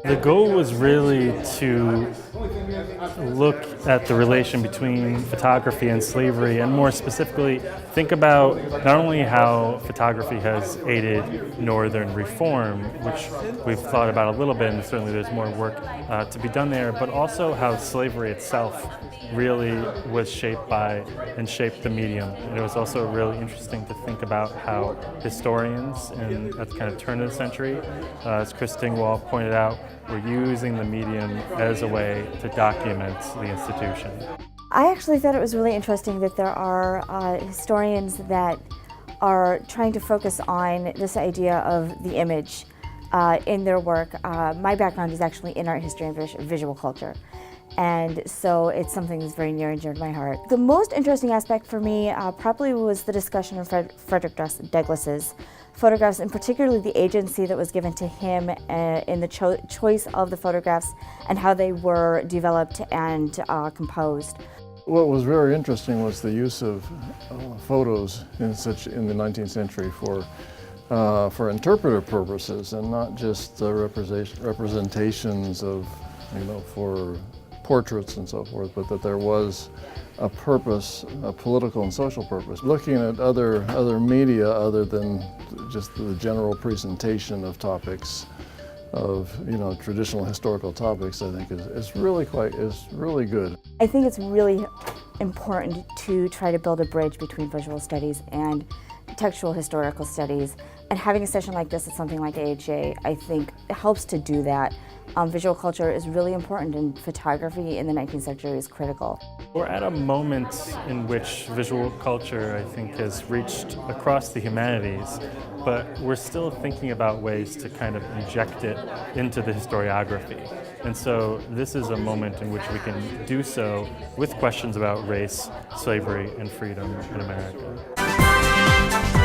The goal was really to look at the relation between photography and slavery, and more specifically, think about not only how photography has aided Northern reform, which we've thought about a little bit, and certainly there's more work to be done there, but also how slavery itself really was shaped by and shaped the medium. And it was also really interesting to think about how historians at the kind of turn of the century, as Chris Dingwall pointed out, were using the medium as a way to document the institution. I actually thought it was really interesting that there are historians that are trying to focus on this idea of the image in their work. My background is actually in art history and visual culture, and so it's something that's very near and dear to my heart. The most interesting aspect for me probably was the discussion of Frederick Douglass's photographs, and particularly the agency that was given to him in the choice of the photographs and how they were developed and composed. What was very interesting was the use of photos in the 19th century for interpretive purposes, and not just representations of, for portraits and so forth, but that there was a purpose, a political and social purpose. Looking at other media other than just the general presentation of topics, of traditional historical topics, I think is really good. I think it's really important to try to build a bridge between visual studies and textual historical studies, and having a session like this at something like AHA, I think helps to do that. Visual culture is really important, and photography in the 19th century is critical. We're at a moment in which visual culture, I think, has reached across the humanities, but we're still thinking about ways to kind of inject it into the historiography. And so this is a moment in which we can do so with questions about race, slavery, and freedom in America.